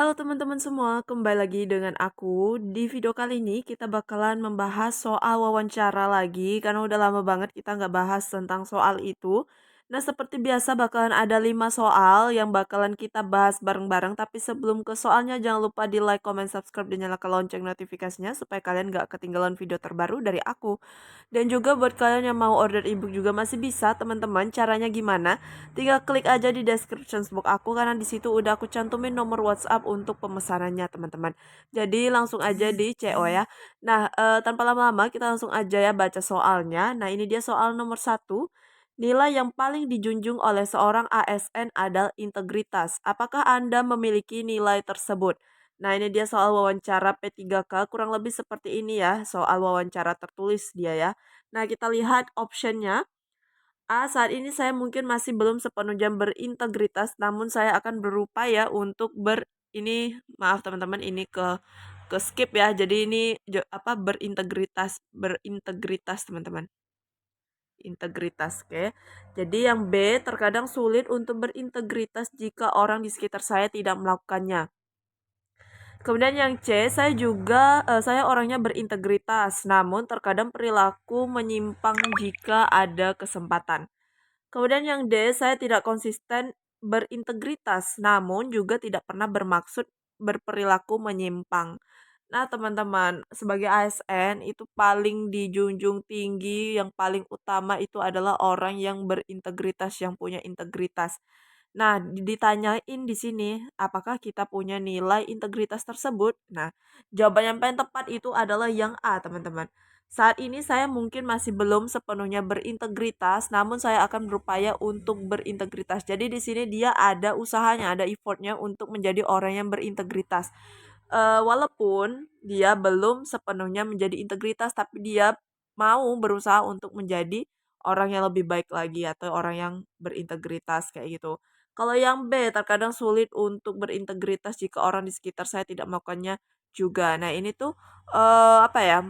Halo teman-teman semua, kembali lagi dengan aku. Di video kali ini kita bakalan membahas soal wawancara lagi, karena udah lama banget kita nggak bahas tentang soal itu. Nah, seperti biasa bakalan ada 5 soal yang bakalan kita bahas bareng-bareng, tapi sebelum ke soalnya jangan lupa di like, comment, subscribe, dan nyalakan lonceng notifikasinya supaya kalian nggak ketinggalan video terbaru dari aku. Dan juga buat kalian yang mau order ebook juga masih bisa teman-teman. Caranya gimana? Tinggal klik aja di description box aku karena di situ udah aku cantumin nomor WhatsApp untuk pemesanannya teman-teman. Jadi langsung aja di CO ya. Nah, tanpa lama-lama kita langsung aja ya baca soalnya. Nah, ini dia soal nomor satu. Nilai yang paling dijunjung oleh seorang ASN adalah integritas. Apakah Anda memiliki nilai tersebut? Nah, ini dia soal wawancara P3K, kurang lebih seperti ini ya, soal wawancara tertulis dia ya. Nah, kita lihat optionnya. A, saat ini saya mungkin masih belum sepenuhnya berintegritas, namun saya akan berupaya untuk ini maaf teman-teman, ini ke skip ya. Jadi ini berintegritas teman-teman. Integritas, oke. Jadi yang B, terkadang sulit untuk berintegritas jika orang di sekitar saya tidak melakukannya. Kemudian yang C, saya orangnya berintegritas, namun terkadang perilaku menyimpang jika ada kesempatan. Kemudian yang D, saya tidak konsisten berintegritas, namun juga tidak pernah bermaksud berperilaku menyimpang. Nah, teman-teman, sebagai ASN itu paling dijunjung tinggi, yang paling utama itu adalah orang yang berintegritas, yang punya integritas. Nah, ditanyain di sini, apakah kita punya nilai integritas tersebut? Nah, jawaban yang paling tepat itu adalah yang A, teman-teman. Saat ini saya mungkin masih belum sepenuhnya berintegritas, namun saya akan berupaya untuk berintegritas. Jadi di sini dia ada usahanya, ada effortnya untuk menjadi orang yang berintegritas. Walaupun dia belum sepenuhnya menjadi integritas, tapi dia mau berusaha untuk menjadi orang yang lebih baik lagi atau orang yang berintegritas kayak gitu. Kalau yang B, terkadang sulit untuk berintegritas jika orang di sekitar saya tidak melakukannya juga. Nah, ini tuh apa ya?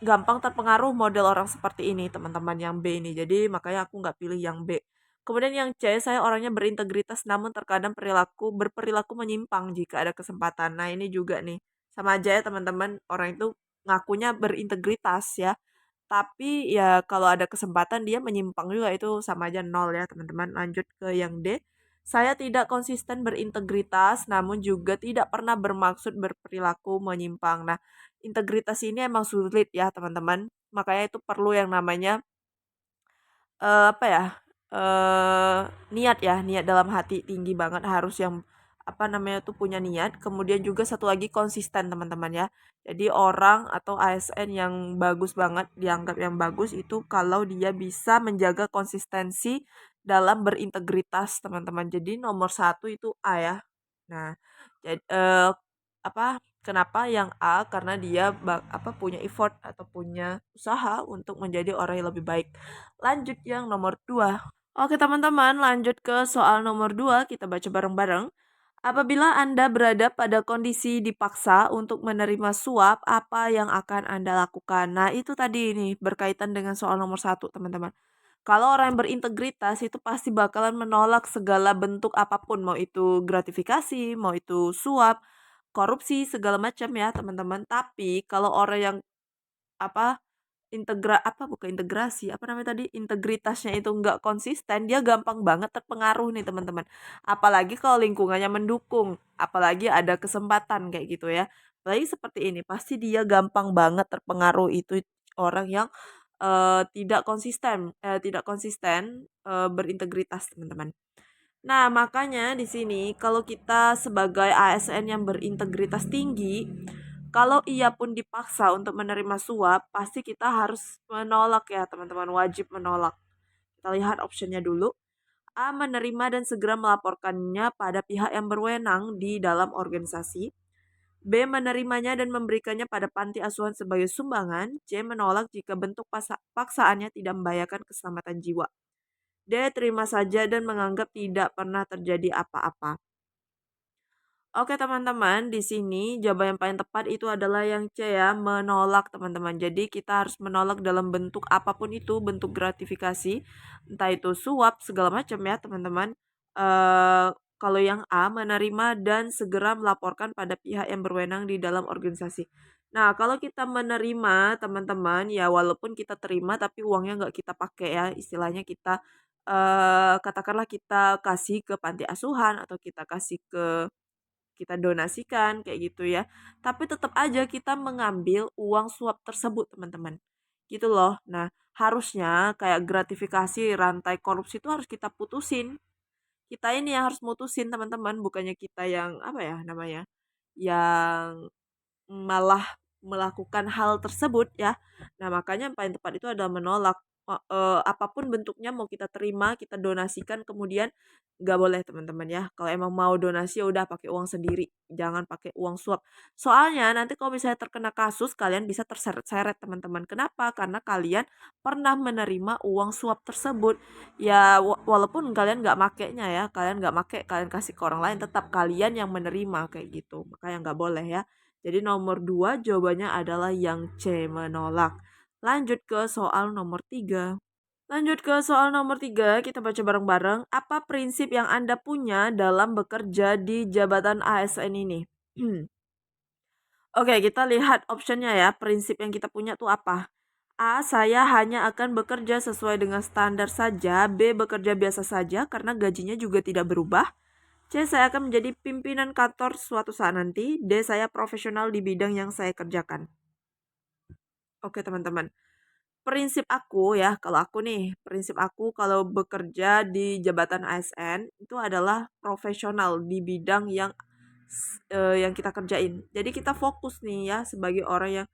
Gampang terpengaruh model orang seperti ini, teman-teman yang B ini. Jadi makanya aku nggak pilih yang B. Kemudian yang C, saya orangnya berintegritas namun terkadang berperilaku menyimpang jika ada kesempatan. Nah, ini juga nih. Sama aja ya teman-teman, orang itu ngakunya berintegritas ya. Tapi ya kalau ada kesempatan dia menyimpang juga, itu sama aja nol ya teman-teman. Lanjut ke yang D. Saya tidak konsisten berintegritas namun juga tidak pernah bermaksud berperilaku menyimpang. Nah, integritas ini emang sulit ya teman-teman. Makanya itu perlu yang namanya apa ya, niat ya, niat dalam hati tinggi banget, harus yang apa namanya tuh punya niat. Kemudian juga satu lagi konsisten teman-teman ya. Jadi orang atau ASN yang bagus banget, dianggap yang bagus itu kalau dia bisa menjaga konsistensi dalam berintegritas teman-teman. Jadi nomor satu itu A ya. Nah, kenapa yang A? Karena dia punya effort atau punya usaha untuk menjadi orang yang lebih baik. Lanjut yang nomor 2. Oke teman-teman, lanjut ke soal nomor 2, kita baca bareng-bareng. Apabila Anda berada pada kondisi dipaksa untuk menerima suap, apa yang akan Anda lakukan? Nah, itu tadi ini berkaitan dengan soal nomor satu, teman-teman. Kalau orang yang berintegritas itu pasti bakalan menolak segala bentuk apapun, mau itu gratifikasi, mau itu suap, korupsi, segala macam ya, teman-teman. Tapi kalau orang yang apa bukan integrasi, apa namanya tadi, integritasnya itu nggak konsisten, dia gampang banget terpengaruh nih teman-teman. Apalagi kalau lingkungannya mendukung, apalagi ada kesempatan kayak gitu ya. Apalagi seperti ini, pasti dia gampang banget terpengaruh, itu orang yang tidak konsisten berintegritas teman-teman. Nah, makanya di sini kalau kita sebagai ASN yang berintegritas tinggi, kalau ia pun dipaksa untuk menerima suap, pasti kita harus menolak ya teman-teman, wajib menolak. Kita lihat optionnya dulu. A, menerima dan segera melaporkannya pada pihak yang berwenang di dalam organisasi. B, menerimanya dan memberikannya pada panti asuhan sebagai sumbangan. C, menolak jika bentuk paksaannya tidak membahayakan keselamatan jiwa. D, terima saja dan menganggap tidak pernah terjadi apa-apa. Oke teman-teman, di sini jawaban yang paling tepat itu adalah yang C ya, menolak teman-teman. Jadi kita harus menolak dalam bentuk apapun itu, bentuk gratifikasi, entah itu suap segala macam ya teman-teman. Kalau yang A, menerima dan segera melaporkan pada pihak yang berwenang di dalam organisasi. Nah, kalau kita menerima, teman-teman, ya walaupun kita terima tapi uangnya nggak kita pakai ya, istilahnya kita katakanlah kita kasih ke panti asuhan atau kita donasikan kayak gitu ya. Tapi tetap aja kita mengambil uang suap tersebut, teman-teman. Gitu loh. Nah, harusnya kayak gratifikasi rantai korupsi itu harus kita putusin. Kita ini yang harus mutusin, teman-teman, bukannya kita yang apa ya namanya? Yang malah melakukan hal tersebut ya. Nah, makanya yang paling tepat itu adalah menolak. Apapun bentuknya mau kita terima, kita donasikan, kemudian nggak boleh teman-teman ya. Kalau emang mau donasi ya udah pakai uang sendiri, jangan pakai uang suap. Soalnya nanti kalau misalnya terkena kasus kalian bisa terseret-seret teman-teman. Kenapa? Karena kalian pernah menerima uang suap tersebut. Ya walaupun kalian nggak makainya ya, kalian nggak make, kalian kasih ke orang lain, tetap kalian yang menerima kayak gitu. Makanya nggak boleh ya. Jadi nomor 2 jawabannya adalah yang C, menolak. Lanjut ke soal nomor 3. Lanjut ke soal nomor 3, kita baca bareng-bareng. Apa prinsip yang Anda punya dalam bekerja di jabatan ASN ini? Oke, kita lihat optionnya ya. Prinsip yang kita punya tuh apa? A, saya hanya akan bekerja sesuai dengan standar saja. B, bekerja biasa saja karena gajinya juga tidak berubah. C, saya akan menjadi pimpinan kantor suatu saat nanti. D, saya profesional di bidang yang saya kerjakan. Oke, teman-teman. Prinsip aku ya, kalau aku nih, prinsip aku kalau bekerja di jabatan ASN itu adalah profesional di bidang yang kita kerjain. Jadi kita fokus nih ya sebagai orang yang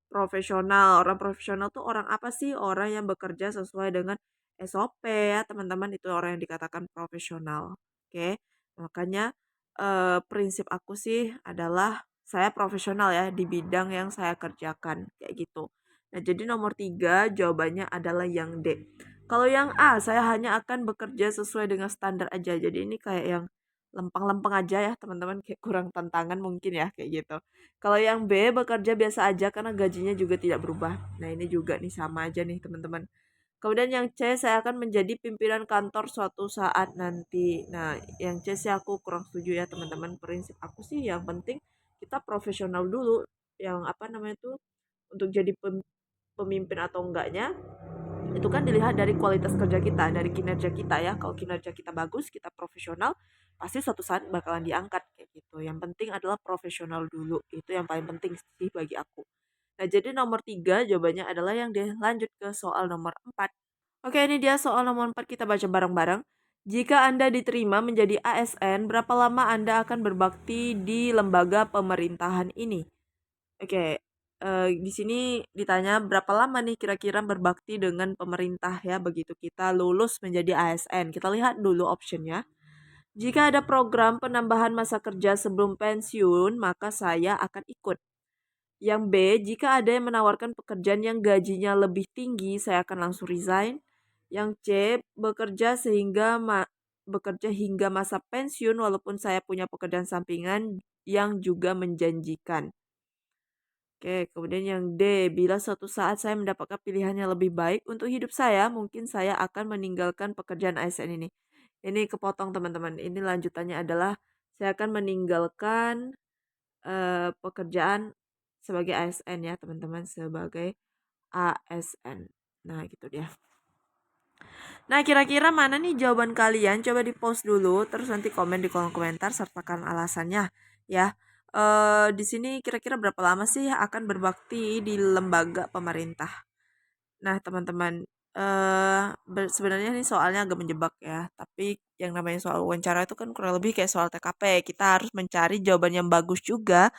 profesional. Orang profesional tuh orang apa sih? Orang yang bekerja sesuai dengan SOP ya, teman-teman. Itu orang yang dikatakan profesional. Oke. Makanya prinsip aku sih adalah saya profesional ya di bidang yang saya kerjakan kayak gitu. Nah, jadi nomor 3 jawabannya adalah yang D. Kalau yang A, saya hanya akan bekerja sesuai dengan standar aja. Jadi ini kayak yang lempeng-lempeng aja ya teman-teman, kayak kurang tantangan mungkin ya kayak gitu. Kalau yang B, bekerja biasa aja karena gajinya juga tidak berubah. Nah, ini juga nih sama aja nih teman-teman. Kemudian yang C, saya akan menjadi pimpinan kantor suatu saat nanti. Nah, yang C sih aku kurang setuju ya teman-teman. Prinsip aku sih yang penting kita profesional dulu. Yang apa namanya tuh untuk jadi pemimpin atau enggaknya itu kan dilihat dari kualitas kerja kita, dari kinerja kita ya. Kalau kinerja kita bagus, kita profesional, pasti suatu saat bakalan diangkat kayak gitu. Yang penting adalah profesional dulu. Itu yang paling penting sih bagi aku. Nah, jadi nomor 3 jawabannya adalah yang D. Lanjut ke soal nomor 4. Oke, ini dia soal nomor 4, kita baca bareng-bareng. Jika Anda diterima menjadi ASN, berapa lama Anda akan berbakti di lembaga pemerintahan ini? Oke, di sini ditanya berapa lama nih kira-kira berbakti dengan pemerintah ya begitu kita lulus menjadi ASN. Kita lihat dulu optionnya. Jika ada program penambahan masa kerja sebelum pensiun, maka saya akan ikut. Yang B, jika ada yang menawarkan pekerjaan yang gajinya lebih tinggi, saya akan langsung resign. Yang C, bekerja hingga masa pensiun walaupun saya punya pekerjaan sampingan yang juga menjanjikan. Oke, kemudian yang D, bila suatu saat saya mendapatkan pilihan yang lebih baik untuk hidup saya, mungkin saya akan meninggalkan pekerjaan ASN ini. Ini kepotong teman-teman. Ini lanjutannya adalah saya akan meninggalkan pekerjaan sebagai ASN ya teman-teman, sebagai ASN. Nah, gitu dia. Nah, kira-kira mana nih jawaban kalian? Coba di-post dulu, terus nanti komen di kolom komentar sertakan alasannya ya. Di sini kira-kira berapa lama sih akan berbakti di lembaga pemerintah? Nah, teman-teman, sebenarnya ini soalnya agak menjebak ya. Tapi yang namanya soal wawancara itu kan kurang lebih kayak soal TKP. Kita harus mencari jawaban yang bagus juga,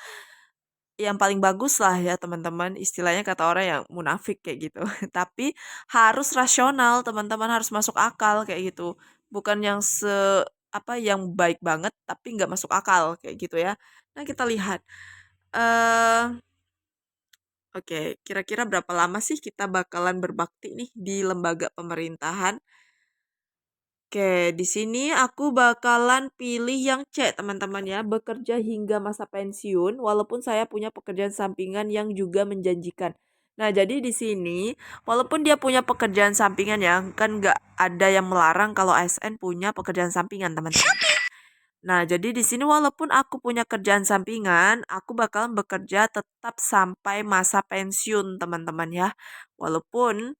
yang paling bagus lah ya teman-teman, istilahnya kata orang yang munafik kayak gitu. Tapi harus rasional, teman-teman, harus masuk akal kayak gitu. Bukan yang yang baik banget tapi nggak masuk akal kayak gitu ya. Nah, kita lihat. eh oke, kira-kira berapa lama sih kita bakalan berbakti nih di lembaga pemerintahan? Oke, di sini aku bakalan pilih yang C, teman-teman ya. Bekerja hingga masa pensiun, walaupun saya punya pekerjaan sampingan yang juga menjanjikan. Nah, jadi di sini, walaupun dia punya pekerjaan sampingan ya, kan nggak ada yang melarang kalau ASN punya pekerjaan sampingan, teman-teman. Nah, jadi di sini walaupun aku punya kerjaan sampingan, aku bakalan bekerja tetap sampai masa pensiun, teman-teman ya. Walaupun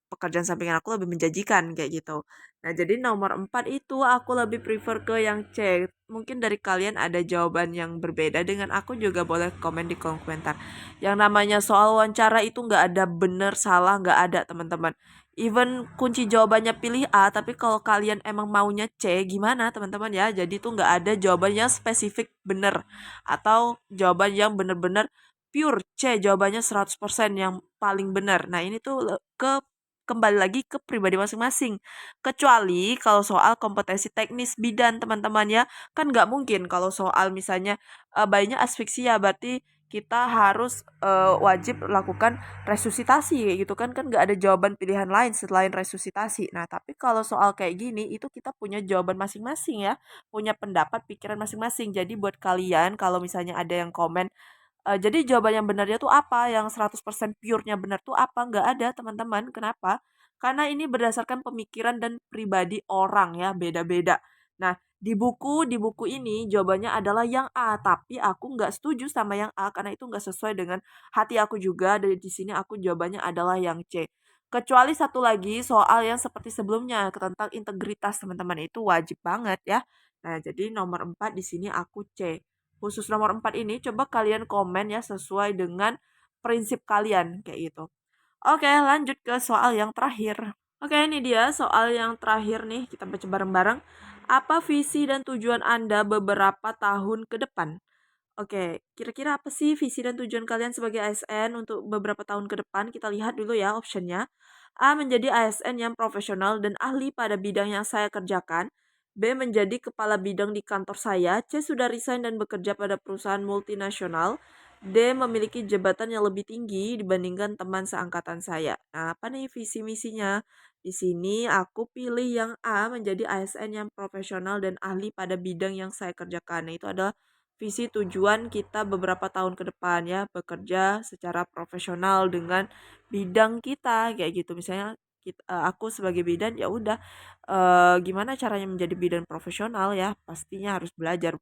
pekerjaan sampingan aku lebih menjanjikan kayak gitu. Nah, jadi nomor 4 itu aku lebih prefer ke yang C. Mungkin dari kalian ada jawaban yang berbeda dengan aku juga boleh komen di kolom komentar. Yang namanya soal wawancara itu nggak ada bener salah, nggak ada teman-teman. Even kunci jawabannya pilih A, tapi kalau kalian emang maunya C, gimana teman-teman ya? Jadi tuh nggak ada jawaban yang spesifik bener. Atau jawaban yang bener-bener pure C, jawabannya 100% yang paling benar. Nah, ini tuh kembali lagi ke pribadi masing-masing. Kecuali kalau soal kompetensi teknis bidan teman-teman ya. Kan nggak mungkin kalau soal misalnya bayinya asfiksia berarti kita harus wajib lakukan resusitasi kayak gitu kan nggak ada jawaban pilihan lain selain resusitasi. Nah, tapi kalau soal kayak gini itu kita punya jawaban masing-masing ya, punya pendapat, pikiran masing-masing. Jadi buat kalian kalau misalnya ada yang komen jadi jawaban yang benarnya tuh apa, yang 100% pure-nya benar tuh apa, nggak ada teman-teman. Kenapa? Karena ini berdasarkan pemikiran dan pribadi orang ya, beda-beda. Nah, di buku ini jawabannya adalah yang A, tapi aku nggak setuju sama yang A karena itu nggak sesuai dengan hati aku juga. Dari di sini aku jawabannya adalah yang C. Kecuali satu lagi soal yang seperti sebelumnya tentang integritas teman-teman itu wajib banget ya. Nah, jadi nomor 4 di sini aku C. Khusus nomor 4 ini coba kalian komen ya sesuai dengan prinsip kalian kayak gitu. Oke, lanjut ke soal yang terakhir. Oke, ini dia soal yang terakhir nih, kita baca bareng-bareng. Apa visi dan tujuan Anda beberapa tahun ke depan? Oke, kira-kira apa sih visi dan tujuan kalian sebagai ASN untuk beberapa tahun ke depan? Kita lihat dulu ya optionnya. A. Menjadi ASN yang profesional dan ahli pada bidang yang saya kerjakan. B. Menjadi kepala bidang di kantor saya. C. Sudah resign dan bekerja pada perusahaan multinasional. D. Memiliki jabatan yang lebih tinggi dibandingkan teman seangkatan saya. Nah, apa nih visi misinya? Di sini aku pilih yang A, menjadi ASN yang profesional dan ahli pada bidang yang saya kerjakan. Nah, itu adalah visi tujuan kita beberapa tahun ke depan ya, bekerja secara profesional dengan bidang kita kayak gitu. Misalnya aku sebagai bidan ya udah gimana caranya menjadi bidan profesional ya, pastinya harus belajar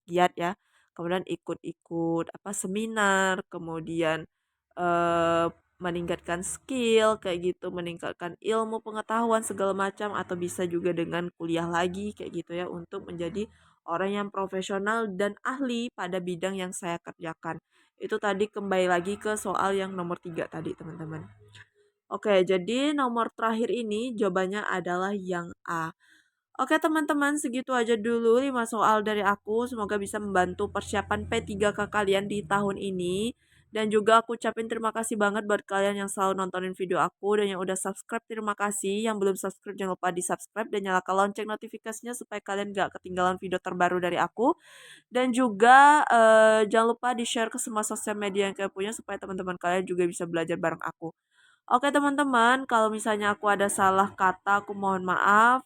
giat ya. Kemudian ikut-ikut apa seminar, kemudian eh, meningkatkan skill kayak gitu, meningkatkan ilmu pengetahuan segala macam atau bisa juga dengan kuliah lagi kayak gitu ya untuk menjadi orang yang profesional dan ahli pada bidang yang saya kerjakan. Itu tadi kembali lagi ke soal yang nomor 3 tadi, teman-teman. Oke, jadi nomor terakhir ini jawabannya adalah yang A. Oke teman-teman, segitu aja dulu 5 soal dari aku. Semoga bisa membantu persiapan P3K kalian di tahun ini. Dan juga aku ucapin terima kasih banget buat kalian yang selalu nontonin video aku dan yang udah subscribe, terima kasih. Yang belum subscribe jangan lupa di subscribe dan nyalakan lonceng notifikasinya supaya kalian gak ketinggalan video terbaru dari aku. Dan juga jangan lupa di share ke semua sosial media yang kalian punya supaya teman-teman kalian juga bisa belajar bareng aku. Oke teman-teman, kalau misalnya aku ada salah kata, aku mohon maaf.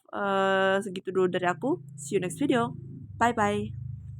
Segitu dulu dari aku. See you next video. Bye-bye.